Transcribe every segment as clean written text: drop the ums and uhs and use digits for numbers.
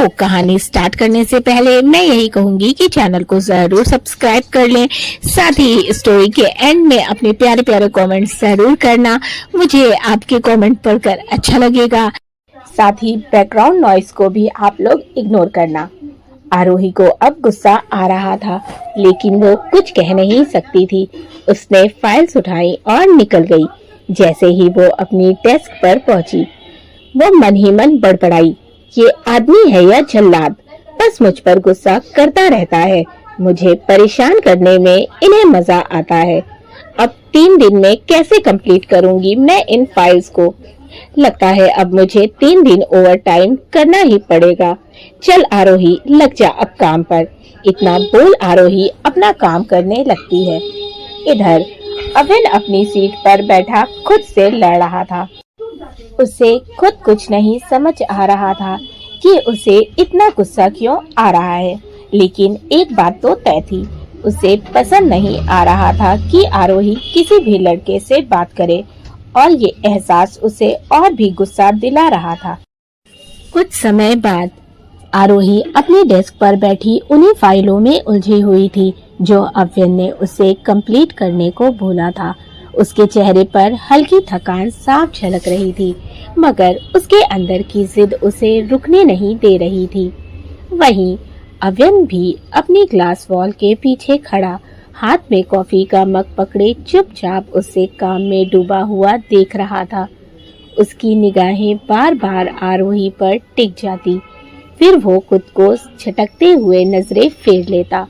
तो कहानी स्टार्ट करने से पहले मैं यही कहूंगी कि चैनल को जरूर सब्सक्राइब कर लें। साथ ही स्टोरी के एंड में अपने प्यारे प्यारे कमेंट्स जरूर करना, मुझे आपके कमेंट पढ़कर अच्छा लगेगा। साथ ही बैकग्राउंड नॉइस को भी आप लोग इग्नोर करना। आरोही को अब गुस्सा आ रहा था, लेकिन वो कुछ कह नहीं सकती थी। उसने फाइल्स उठाई और निकल गई। जैसे ही वो अपनी डेस्क पर पहुंची, वो मन ही मन बड़बड़ाई, ये आदमी है या जल्लाद, बस मुझ पर गुस्सा करता रहता है। मुझे परेशान करने में इन्हें मजा आता है। अब 3 दिन में कैसे कंप्लीट करूंगी मैं इन फाइल्स को। लगता है अब मुझे 3 दिन ओवर टाइम करना ही पड़ेगा। चल आरोही, लग जा अब काम पर। इतना बोल आरोही अपना काम करने लगती है। इधर अविन अपनी सीट पर बैठा खुद से लड़ रहा था। उसे खुद कुछ नहीं समझ आ रहा था कि उसे इतना गुस्सा क्यों आ रहा है। लेकिन एक बात तो तय थी, उसे पसंद नहीं आ रहा था कि आरोही किसी भी लड़के से बात करे, और ये एहसास उसे और भी गुस्सा दिला रहा था। कुछ समय बाद आरोही अपनी डेस्क पर बैठी उन्हीं फाइलों में उलझी हुई थी जो अव्यन ने उसे कंप्लीट करने को बोला था। उसके चेहरे पर हल्की थकान साफ झलक रही थी, मगर उसके अंदर की जिद उसे रुकने नहीं दे रही थी। वहीं अव्यन भी अपनी ग्लास वॉल के पीछे खड़ा हाथ में कॉफी का मग पकड़े चुपचाप उसे काम में डूबा हुआ देख रहा था। उसकी निगाहें बार बार आरोही पर टिक जाती, फिर वो खुद को झटकते हुए नजरें फेर लेता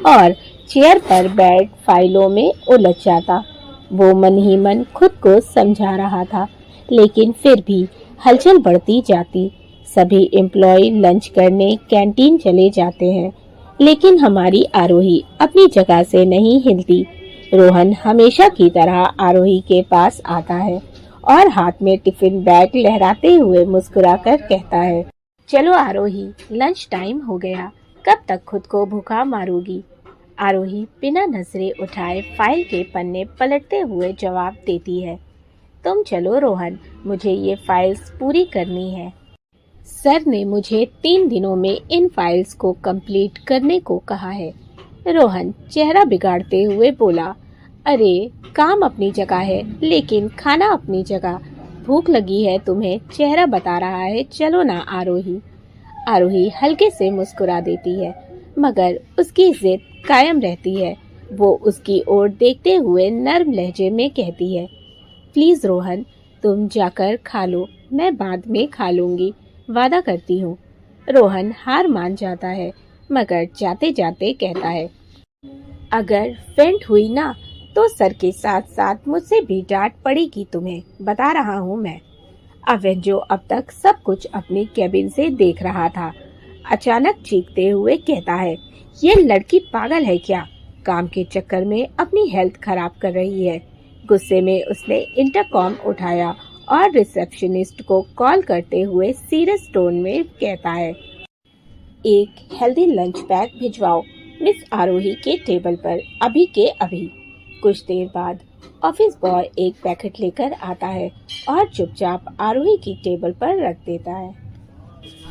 और चेयर पर बैठ फाइलों में उलझ जाता। वो मन ही मन खुद को समझा रहा था, लेकिन फिर भी हलचल बढ़ती जाती। सभी एम्प्लॉय लंच करने कैंटीन चले जाते हैं, लेकिन हमारी आरोही अपनी जगह से नहीं हिलती। रोहन हमेशा की तरह आरोही के पास आता है और हाथ में टिफिन बैग लहराते हुए मुस्कुराकर कहता है, चलो आरोही, लंच टाइम हो गया, कब तक खुद को भूखा मारोगी। आरोही बिना नजरें उठाए फाइल के पन्ने पलटते हुए जवाब देती है, तुम चलो रोहन, मुझे ये फाइल्स पूरी करनी है। सर ने मुझे 3 दिनों में इन फाइल्स को कंप्लीट करने को कहा है। रोहन चेहरा बिगाड़ते हुए बोला, अरे काम अपनी जगह है, लेकिन खाना अपनी जगह। भूख लगी है तुम्हें, चेहरा बता रहा है, चलो ना आरोही। आरोही हल्के से मुस्कुरा देती है, मगर उसकी जिद कायम रहती है। वो उसकी ओर देखते हुए नर्म लहजे में कहती है, प्लीज रोहन, तुम जाकर खा लो, मैं बाद में खा लूंगी, वादा करती हूँ। रोहन हार मान जाता है, मगर जाते जाते कहता है, अगर फेंट हुई ना तो सर के साथ साथ मुझसे भी डांट पड़ेगी तुम्हें, बता रहा हूँ मैं। अविन जो अब तक सब कुछ अपनी केबिन से देख रहा था, अचानक चीखते हुए कहता है, ये लड़की पागल है क्या, काम के चक्कर में अपनी हेल्थ खराब कर रही है। गुस्से में उसने इंटरकॉम उठाया और रिसेप्शनिस्ट को कॉल करते हुए सीरियस टोन में कहता है, एक हेल्दी लंच पैक भिजवाओ मिस आरोही के टेबल पर, अभी के अभी। कुछ देर बाद ऑफिस बॉय एक पैकेट लेकर आता है और चुपचाप आरोही की टेबल पर रख देता है।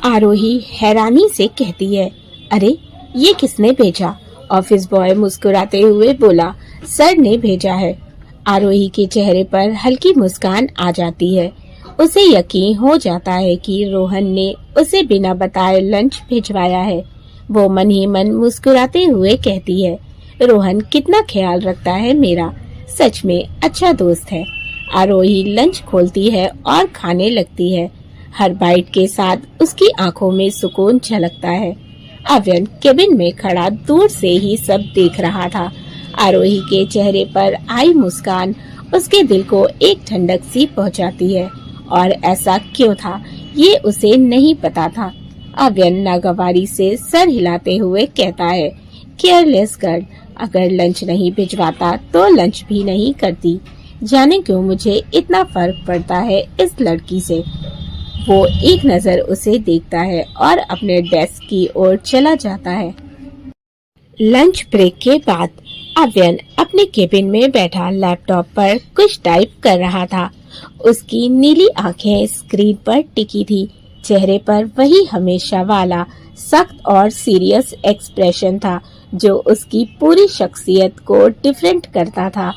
आरोही हैरानी से कहती है, अरे ये किसने भेजा। ऑफिस बॉय मुस्कुराते हुए बोला, सर ने भेजा है। आरोही के चेहरे पर हल्की मुस्कान आ जाती है। उसे यकीन हो जाता है कि रोहन ने उसे बिना बताए लंच भिजवाया है। वो मन ही मन मुस्कुराते हुए कहती है, रोहन कितना ख्याल रखता है मेरा, सच में अच्छा दोस्त है। आरोही लंच खोलती है और खाने लगती है। हर बाइट के साथ उसकी आंखों में सुकून झलकता है। अविन केबिन में खड़ा दूर से ही सब देख रहा था। आरोही के चेहरे पर आई मुस्कान उसके दिल को एक ठंडक सी पहुंचाती है, और ऐसा क्यों था ये उसे नहीं पता था। अविन नागवारी से सर हिलाते हुए कहता है, केयरलेस गर्ल, अगर लंच नहीं भिजवाता तो लंच भी नहीं करती। जाने क्यों मुझे इतना फर्क पड़ता है इस लड़की से। वो एक नजर उसे देखता है और अपने डेस्क की ओर चला जाता है। लंच ब्रेक के बाद अव्यन अपने केबिन में बैठा लैपटॉप पर कुछ टाइप कर रहा था। उसकी नीली आंखें स्क्रीन पर टिकी थी। चेहरे पर वही हमेशा वाला सख्त और सीरियस एक्सप्रेशन था जो उसकी पूरी शख्सियत को डिफरेंट करता था।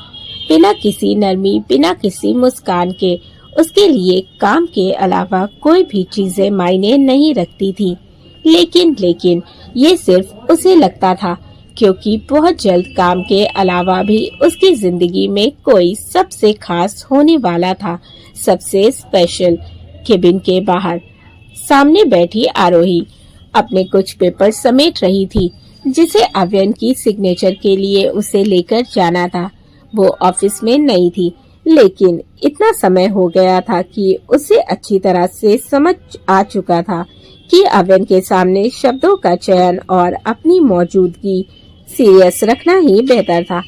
बिना किसी नरमी, बिना किसी मुस्कान के उसके लिए काम के अलावा कोई भी चीजें मायने नहीं रखती थी। लेकिन ये सिर्फ उसे लगता था, क्योंकि बहुत जल्द काम के अलावा भी उसकी जिंदगी में कोई सबसे खास होने वाला था। सबसे स्पेशल। केबिन के बाहर सामने बैठी आरोही अपने कुछ पेपर समेट रही थी, जिसे अव्यन की सिग्नेचर के लिए उसे लेकर जाना था। वो ऑफिस में नहीं थी, लेकिन इतना समय हो गया था कि उसे अच्छी तरह से समझ आ चुका था कि अव्यन के सामने शब्दों का चयन और अपनी मौजूदगी सीरियस रखना ही बेहतर था।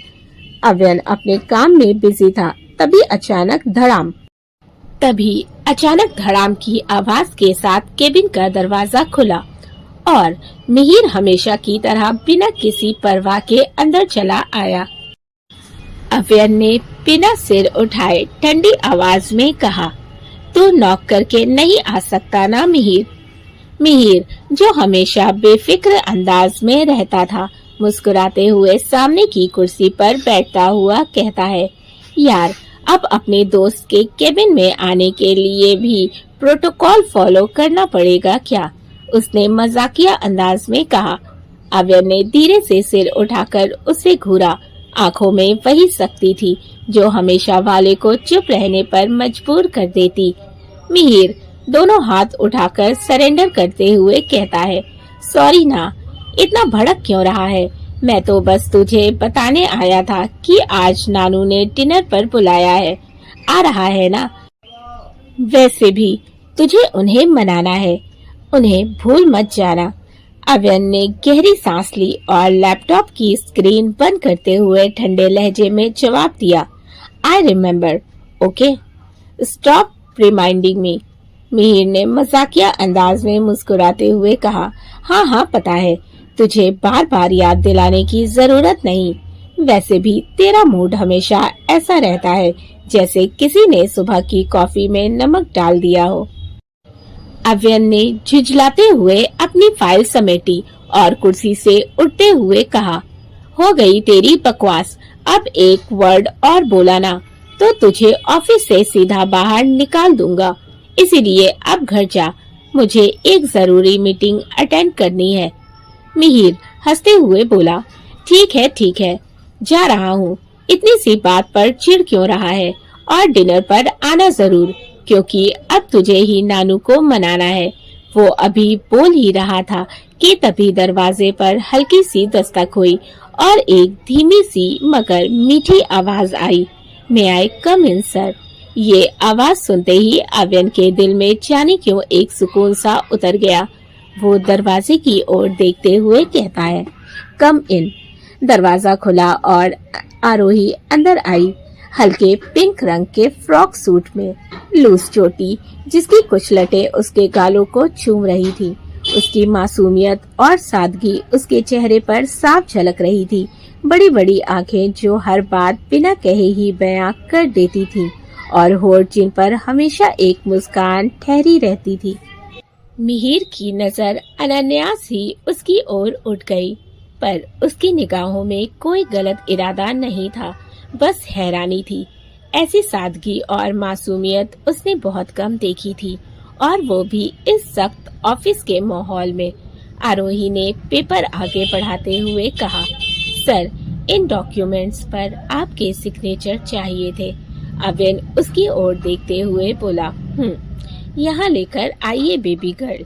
अव्यन अपने काम में बिजी था। तभी अचानक धड़ाम की आवाज के साथ केबिन का दरवाजा खुला और मिहिर हमेशा की तरह बिना किसी परवाह के अंदर चला आया। अव्यन ने बिना सिर उठाए ठंडी आवाज में कहा, तू नॉक करके नहीं आ सकता ना मिहिर? मिहिर, जो हमेशा बेफिक्र अंदाज में रहता था, मुस्कुराते हुए सामने की कुर्सी पर बैठता हुआ कहता है, यार अब अपने दोस्त के केबिन में आने के लिए भी प्रोटोकॉल फॉलो करना पड़ेगा क्या? उसने मजाकिया अंदाज में कहा। अव्यन ने धीरे से सिर उठाकर उसे घूरा। आंखों में वही सख्ती थी जो हमेशा वाले को चुप रहने पर मजबूर कर देती। मिहिर दोनों हाथ उठाकर सरेंडर करते हुए कहता है, सॉरी ना, इतना भड़क क्यों रहा है? मैं तो बस तुझे बताने आया था कि आज नानू ने डिनर पर बुलाया है। आ रहा है ना? वैसे भी तुझे उन्हें मनाना है, उन्हें भूल मत जाना। अव्यन ने गहरी सांस ली और लैपटॉप की स्क्रीन बंद करते हुए ठंडे लहजे में जवाब दिया, I remember, okay, stop reminding me. Mihir ने मजाकिया अंदाज में मुस्कुराते हुए कहा, हाँ पता है, तुझे बार बार याद दिलाने की जरूरत नहीं। वैसे भी तेरा मूड हमेशा ऐसा रहता है जैसे किसी ने सुबह की कॉफी में नमक डाल दिया हो। अव्यन ने झुंझलाते हुए अपनी फाइल समेटी और कुर्सी से उठते हुए कहा, हो गई तेरी बकवास, अब एक वर्ड और बोला ना तो तुझे ऑफिस से सीधा बाहर निकाल दूंगा। इसीलिए अब घर जा, मुझे एक जरूरी मीटिंग अटेंड करनी है। मिहिर हंसते हुए बोला, ठीक है, जा रहा हूँ। इतनी सी बात पर चिढ़ क्यों रहा है? और डिनर पर आना जरूर, क्योंकि अब तुझे ही नानू को मनाना है। वो अभी बोल ही रहा था कि तभी दरवाजे पर हल्की सी दस्तक हुई और एक धीमी सी मगर मीठी आवाज आई, मे आई कम इन सर। ये आवाज सुनते ही अव्यन के दिल में जाने क्यों एक सुकून सा उतर गया। वो दरवाजे की ओर देखते हुए कहता है, कम इन। दरवाजा खुला और आरोही अंदर आई, हल्के पिंक रंग के फ्रॉक सूट में, लूज चोटी जिसकी कुछ लटें उसके गालों को चूम रही थी। उसकी मासूमियत और सादगी उसके चेहरे पर साफ झलक रही थी। बड़ी बड़ी आंखें जो हर बात बिना कहे ही बयां कर देती थी और होठ जिन पर हमेशा एक मुस्कान ठहरी रहती थी। मिहिर की नजर अनायास ही उसकी ओर उठ गई, पर उसकी निगाहों में कोई गलत इरादा नहीं था, बस हैरानी थी। ऐसी सादगी और मासूमियत उसने बहुत कम देखी थी, और वो भी इस सख्त ऑफिस के माहौल में। आरोही ने पेपर आगे बढ़ाते हुए कहा, सर, इन डॉक्यूमेंट्स पर आपके सिग्नेचर चाहिए थे। अव्यन उसकी ओर देखते हुए बोला, यहाँ लेकर आइए बेबी गर्ल।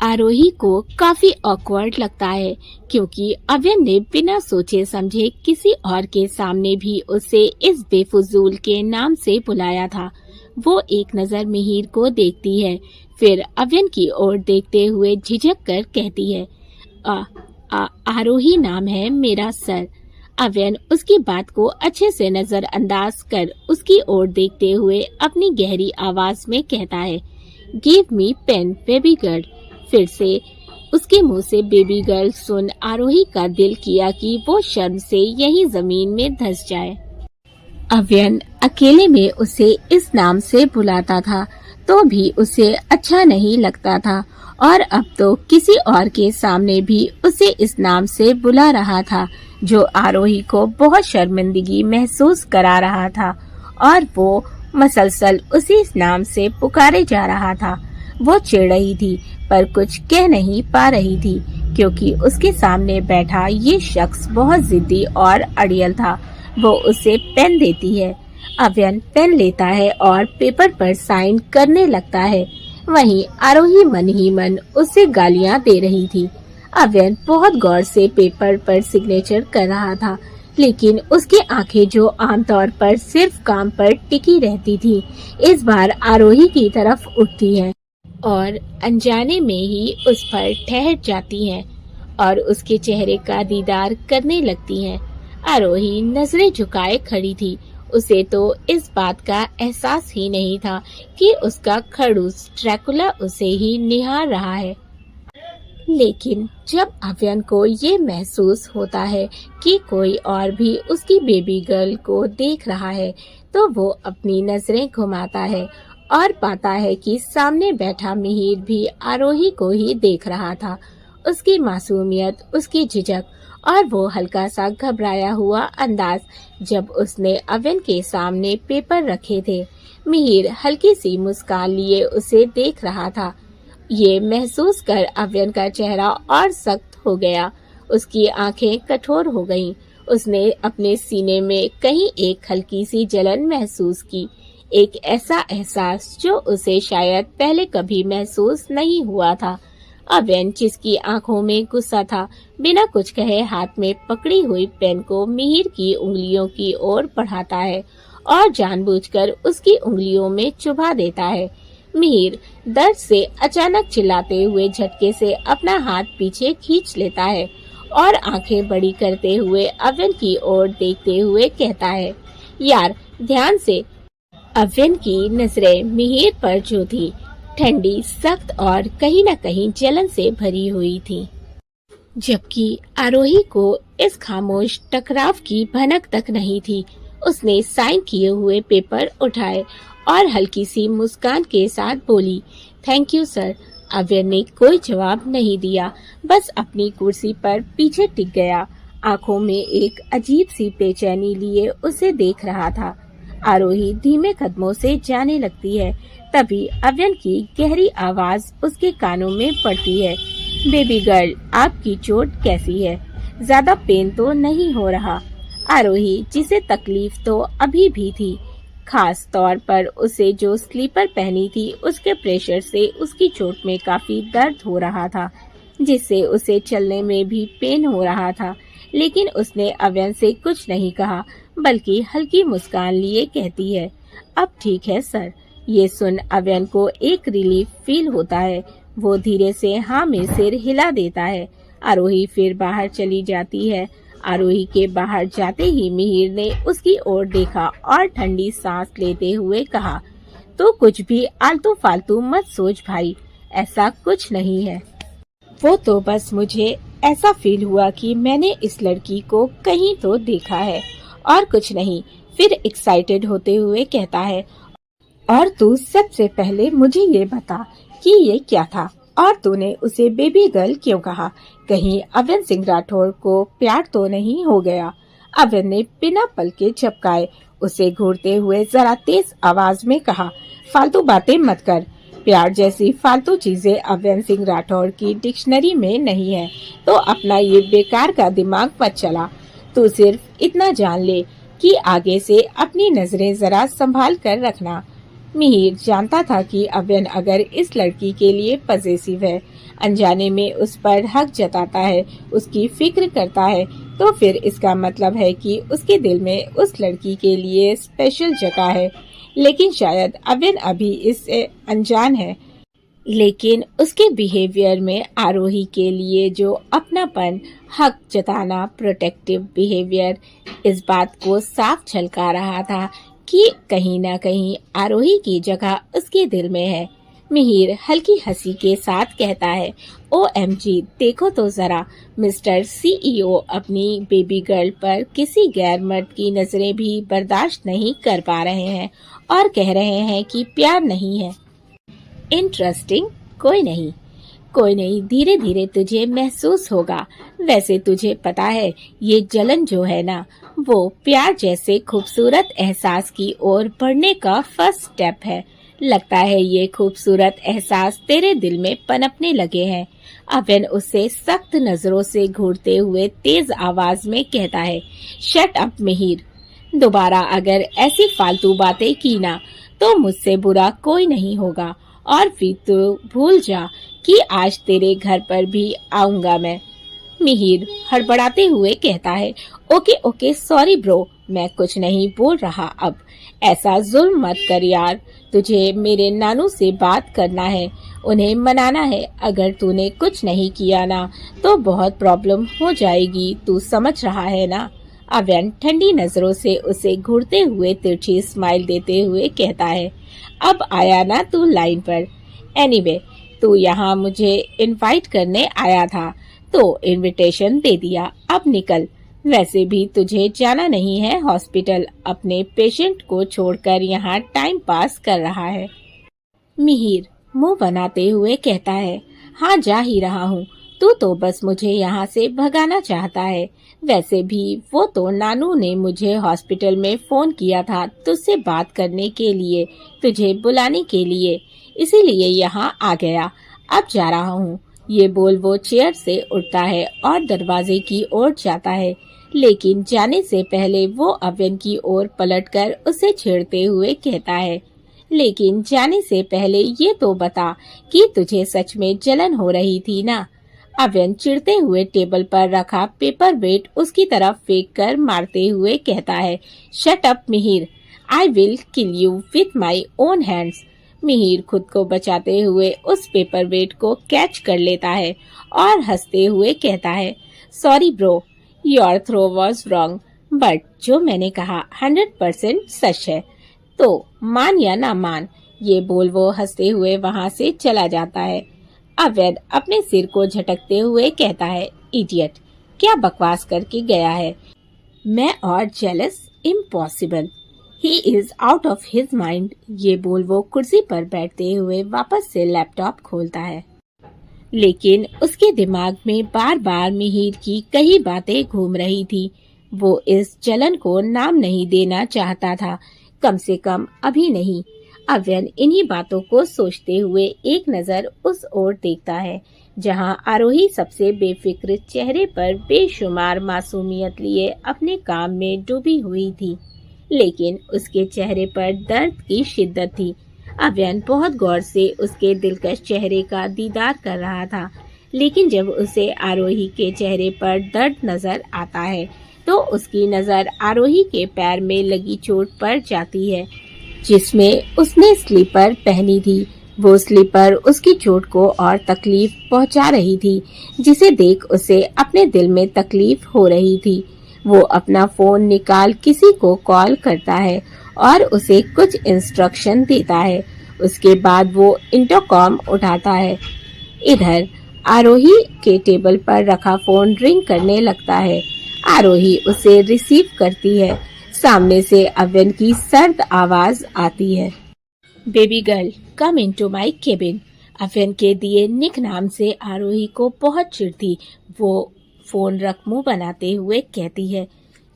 आरोही को काफी ऑकवर्ड लगता है, क्योंकि अव्यन ने बिना सोचे समझे किसी और के सामने भी उसे इस बेफुजूल के नाम से बुलाया था। वो एक नजर मिहिर को देखती है, फिर अव्यन की ओर देखते हुए झिझक कर कहती है, आरोही नाम है मेरा सर। अव्यन उसकी बात को अच्छे से नजरअंदाज कर उसकी ओर देखते हुए अपनी गहरी आवाज में कहता है, give me pen baby girl. फिर से उसके मुंह से बेबी गर्ल सुन आरोही का दिल किया कि वो शर्म से यहीं जमीन में धंस जाए। अव्यन अकेले में उसे इस नाम से बुलाता था, तो भी उसे अच्छा नहीं लगता था और अब तो किसी और के सामने भी उसे इस नाम से बुला रहा था, जो आरोही को बहुत शर्मिंदगी महसूस करा रहा था और वो मसलसल उसी नाम से पुकारे जा रहा था। वो चिढ़ रही थी पर कुछ कह नहीं पा रही थी, क्योंकि उसके सामने बैठा ये शख्स बहुत जिद्दी और अड़ियल था। वो उसे पेन देती है। अव्यन पेन लेता है और पेपर पर साइन करने लगता है। वहीं आरोही मन ही मन उसे गालियां दे रही थी। अव्यन बहुत गौर से पेपर पर सिग्नेचर कर रहा था, लेकिन उसकी आंखें जो आमतौर पर सिर्फ काम पर टिकी रहती थी, इस बार आरोही की तरफ उठती हैं और अनजाने में ही उस पर ठहर जाती हैं और उसके चेहरे का दीदार करने लगती हैं। आरोही नजरें झुकाए खड़ी थी। उसे तो इस बात का एहसास ही नहीं था कि उसका खड़ूस ड्रैकुला उसे ही निहार रहा है। लेकिन जब अव्यन को ये महसूस होता है कि कोई और भी उसकी बेबी गर्ल को देख रहा है, तो वो अपनी नजरें घुमाता है और पाता है कि सामने बैठा मिहिर भी आरोही को ही देख रहा था। उसकी मासूमियत, उसकी झिझक और वो हल्का सा घबराया हुआ अंदाज जब उसने अव्यन के सामने पेपर रखे थे। मिहिर हल्की सी मुस्कान लिए उसे देख रहा था। ये महसूस कर अव्यन का चेहरा और सख्त हो गया। उसकी आंखें कठोर हो गईं। उसने अपने सीने में कहीं एक हल्की सी जलन महसूस की, एक ऐसा एहसास जो उसे शायद पहले कभी महसूस नहीं हुआ था। अव्यन, जिसकी आंखों में गुस्सा था, बिना कुछ कहे हाथ में पकड़ी हुई पेन को मिहिर की उंगलियों की ओर बढ़ाता है और जानबूझकर उसकी उंगलियों में चुभा देता है। मिहिर दर्द से अचानक चिल्लाते हुए झटके से अपना हाथ पीछे खींच लेता है और आंखें बड़ी करते हुए अव्यन की ओर देखते हुए कहता है, यार ध्यान से। अव्यन की नजरें मिहिर पर जो थी, ठंडी, सख्त और कहीं न कहीं जलन से भरी हुई थी, जबकि आरोही को इस खामोश टकराव की भनक तक नहीं थी। उसने साइन किए हुए पेपर उठाए और हल्की सी मुस्कान के साथ बोली, थैंक यू सर। अव्यन ने कोई जवाब नहीं दिया, बस अपनी कुर्सी पर पीछे टिक गया, आंखों में एक अजीब सी बेचैनी लिए उसे देख रहा था। आरोही धीमे कदमों से जाने लगती है। तभी अव्यन की गहरी आवाज उसके कानों में पड़ती है, बेबी गर्ल, आपकी चोट कैसी है? ज्यादा पेन तो नहीं हो रहा? आरोही, जिसे तकलीफ तो अभी भी थी, खास तौर पर उसे जो स्लीपर पहनी थी उसके प्रेशर से उसकी चोट में काफी दर्द हो रहा था, जिससे उसे चलने में भी पेन हो रहा था। लेकिन उसने अव्यन से कुछ नहीं कहा, बल्कि हल्की मुस्कान लिए कहती है, अब ठीक है सर। ये सुन अव्यन को एक रिलीफ फील होता है। वो धीरे से हाँ में सिर हिला देता है। आरोही फिर बाहर चली जाती है। आरोही के बाहर जाते ही मिहिर ने उसकी ओर देखा और ठंडी सांस लेते हुए कहा, तो कुछ भी आलतू फालतू मत सोच भाई, ऐसा कुछ नहीं है। वो तो बस मुझे ऐसा फील हुआ कि मैंने इस लड़की को कहीं तो देखा है, और कुछ नहीं। फिर एक्साइटेड होते हुए कहता है, और तू सबसे पहले मुझे ये बता कि ये क्या था, और तूने उसे बेबी गर्ल क्यों कहा? कहीं अव्यन सिंह राठौर को प्यार तो नहीं हो गया? अव्यन ने बिना पलके झपकाए उसे घूरते हुए जरा तेज आवाज में कहा, फालतू बातें मत कर। प्यार जैसी फालतू चीजें अव्यन सिंह राठौर की डिक्शनरी में नहीं है, तो अपना ये बेकार का दिमाग मत चला। तू सिर्फ इतना जान ले कि आगे से अपनी नजरें जरा संभाल कर रखना। मिहिर जानता था कि अव्यन अगर इस लड़की के लिए पजेसिव है, अनजाने में उस पर हक जताता है, उसकी फिक्र करता है, तो फिर इसका मतलब है कि उसके दिल में उस लड़की के लिए स्पेशल जगह है। लेकिन शायद अव्यन अभी इससे अनजान है। लेकिन उसके बिहेवियर में आरोही के लिए जो अपनापन, हक जताना, प्रोटेक्टिव बिहेवियर, इस बात को साफ झलका रहा था कि कहीं न कहीं आरोही की जगह उसके दिल में है। मिहिर हल्की हंसी के साथ कहता है, OMG, देखो तो जरा, मिस्टर CEO अपनी बेबी गर्ल पर किसी गैर मर्द की नजरें भी बर्दाश्त नहीं कर पा रहे हैं और कह रहे हैं कि प्यार नहीं है। इंटरेस्टिंग। कोई नहीं, कोई नहीं, धीरे धीरे तुझे महसूस होगा। वैसे तुझे पता है, ये जलन जो है ना, वो प्यार जैसे खूबसूरत एहसास की ओर बढ़ने का फर्स्ट स्टेप है। लगता है ये खूबसूरत एहसास तेरे दिल में पनपने लगे हैं। अवेन उसे सख्त नजरों से घूरते हुए तेज आवाज में कहता है, शट अप मिहिर, दोबारा अगर ऐसी फालतू बातें की ना तो मुझसे बुरा कोई नहीं होगा, और फिर तू भूल जा कि आज तेरे घर पर भी आऊंगा मैं। मिहिर हड़बड़ाते हुए कहता है, ओके ओके सॉरी ब्रो, मैं कुछ नहीं बोल रहा अब। ऐसा जुल्म मत कर यार, तुझे मेरे नानू से बात करना है, उन्हें मनाना है। अगर तूने कुछ नहीं किया ना तो बहुत प्रॉब्लम हो जाएगी, तू समझ रहा है ना। अवेन ठंडी नजरों से उसे घूरते हुए तिरछी स्माइल देते हुए कहता है, अब आया ना तू लाइन पर। एनीवे, तू यहाँ मुझे इनवाइट करने आया था तो इनविटेशन दे दिया, अब निकल। वैसे भी तुझे जाना नहीं है हॉस्पिटल, अपने पेशेंट को छोड़कर यहाँ टाइम पास कर रहा है। मिहिर मुंह बनाते हुए कहता है, हाँ जा ही रहा हूँ, तू तो बस मुझे यहाँ से भगाना चाहता है। वैसे भी वो तो नानू ने मुझे हॉस्पिटल में फोन किया था तुझसे बात करने के लिए, तुझे बुलाने के लिए, इसीलिए यहाँ आ गया। अब जा रहा हूँ। ये बोल वो चेयर से उठता है और दरवाजे की ओर जाता है, लेकिन जाने से पहले वो अवेन की ओर पलटकर उसे छेड़ते हुए कहता है, लेकिन जाने से पहले ये तो बता कि तुझे सच में जलन हो रही थी ना। अवेन चिढ़ते हुए टेबल पर रखा पेपर वेट उसकी तरफ फेंक कर मारते हुए कहता है, shut up Mihir, I will kill you with my own hands. Mihir खुद को बचाते हुए उस पेपर वेट को कैच कर लेता है और हंसते हुए कहता है, sorry bro, your throw was wrong, but जो मैंने कहा 100% सच है, तो मान या ना मान। ये बोल वो हंसते हुए वहाँ से चला जाता है। अवैध अपने सिर को झटकते हुए कहता है, इडियट, क्या बकवास करके गया है। मैं और jealous, impossible, he is out of his mind. ये बोल वो कुर्सी पर बैठते हुए वापस से लैपटॉप खोलता है, लेकिन उसके दिमाग में बार बार मिहिर की कई बातें घूम रही थी। वो इस जलन को नाम नहीं देना चाहता था, कम से कम अभी नहीं। अव्यन इन्हीं बातों को सोचते हुए एक नजर उस ओर देखता है जहां आरोही सबसे बेफिक्र चेहरे पर बेशुमार मासूमियत लिए अपने काम में डूबी हुई थी, लेकिन उसके चेहरे पर दर्द की शिद्दत थी। अव्यन बहुत गौर से उसके दिलकश चेहरे का दीदार कर रहा था, लेकिन जब उसे आरोही के चेहरे पर दर्द नजर आता है तो उसकी नजर आरोही के पैर में लगी चोट पर जाती है, जिसमें उसने स्लीपर पहनी थी। वो स्लीपर उसकी चोट को और तकलीफ पहुंचा रही थी, जिसे देख उसे अपने दिल में तकलीफ हो रही थी। वो अपना फोन निकाल किसी को कॉल करता है और उसे कुछ इंस्ट्रक्शन देता है। उसके बाद वो इंटरकॉम उठाता है। इधर आरोही के टेबल पर रखा फोन रिंग करने लगता है। आरोही उसे रिसीव करती है। सामने से अव्यन की सर्द आवाज आती है, baby girl, come into my cabin. Avyan के दिए निक नाम से आरोही को बहुत चिढ़ थी। वो फोन रख मुंह बनाते हुए कहती है,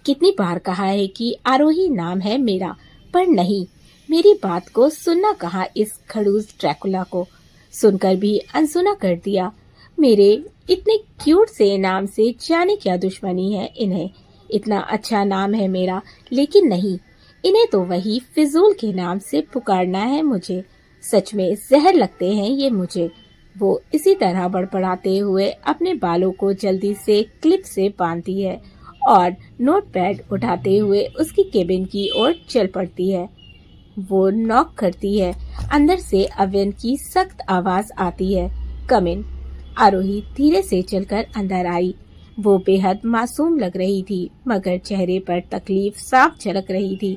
कितनी बार कहा है कि आरोही नाम है मेरा, पर नहीं, मेरी बात को सुनना कहा इस खड़ूस ड्रैकुला को। सुनकर भी अनसुना कर दिया। मेरे इतने क्यूट से नाम से जाने क्या दुश्मनी है इन्हें। इतना अच्छा नाम है मेरा, लेकिन नहीं, इन्हें तो वही फिजूल के नाम से पुकारना है मुझे। सच में जहर लगते हैं ये मुझे। वो इसी तरह बड़बड़ाते हुए अपने बालों को जल्दी से क्लिप से बांधती है और नोटपैड उठाते हुए उसकी केबिन की ओर चल पड़ती है। वो नॉक करती है। अंदर से अव्यन की सख्त आवाज आती है, कम इन। आरोही धीरे से चलकर अंदर आई। वो बेहद मासूम लग रही थी, मगर चेहरे पर तकलीफ साफ झलक रही थी।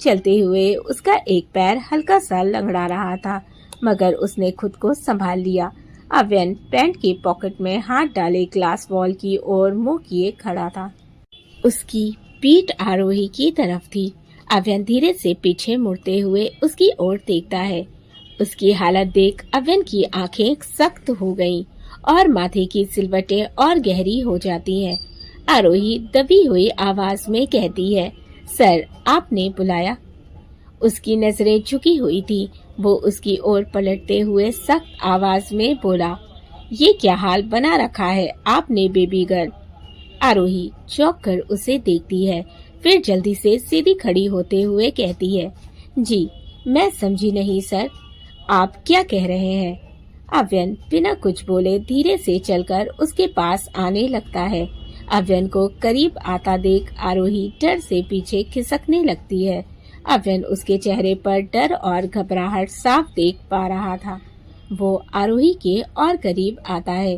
चलते हुए उसका एक पैर हल्का सा लंगड़ा रहा था, मगर उसने खुद को संभाल लिया। अव्यन पैंट की पॉकेट में हाथ डाले ग्लास वॉल की ओर मुंह किए खड़ा था। उसकी पीठ आरोही की तरफ थी। अव्यन धीरे से पीछे मुड़ते हुए उसकी ओर देखता है। उसकी हालत देख अव्यन की आंखें सख्त हो गईं और माथे की सिलवटें और गहरी हो जाती हैं। आरोही दबी हुई आवाज में कहती है, सर आपने बुलाया? उसकी नजरें झुकी हुई थी। वो उसकी ओर पलटते हुए सख्त आवाज में बोला, ये क्या हाल बना रखा है आपने बेबी गर्ल? आरोही चौंक कर उसे देखती है, फिर जल्दी से सीधी खड़ी होते हुए कहती है, जी मैं समझी नहीं सर, आप क्या कह रहे हैं? अव्यन बिना कुछ बोले धीरे से चलकर उसके पास आने लगता है। अव्यन को करीब आता देख आरोही डर से पीछे खिसकने लगती है। अव्यन उसके चेहरे पर डर और घबराहट साफ देख पा रहा था। वो आरोही के और करीब आता है।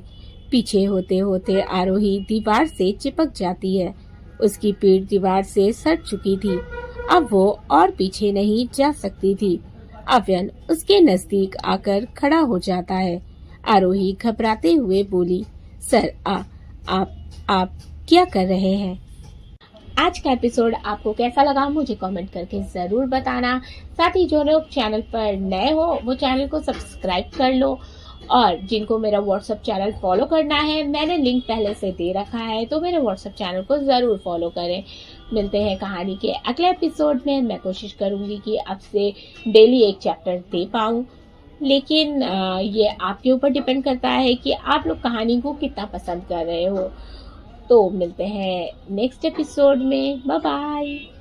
पीछे होते होते आरोही दीवार से चिपक जाती है। उसकी पीठ दीवार से सट चुकी थी। अब वो और पीछे नहीं जा सकती थी। अव्यन उसके नजदीक आकर खड़ा हो जाता है। आरोही घबराते हुए बोली, सर आप क्या कर रहे हैं? आज का एपिसोड आपको कैसा लगा मुझे कमेंट करके जरूर बताना। साथ ही जो लोग चैनल पर नए हो वो चैनल को सब्सक्राइब कर लो, और जिनको मेरा व्हाट्सएप चैनल फॉलो करना है मैंने लिंक पहले से दे रखा है, तो मेरे व्हाट्सएप चैनल को जरूर फॉलो करें। मिलते हैं कहानी के अगले एपिसोड में। मैं कोशिश करूंगी कि आपसे डेली एक चैप्टर दे पाऊं, लेकिन ये आपके ऊपर डिपेंड करता है कि आप लोग कहानी को कितना पसंद कर रहे हो। तो मिलते हैं नेक्स्ट एपिसोड में। Bye bye.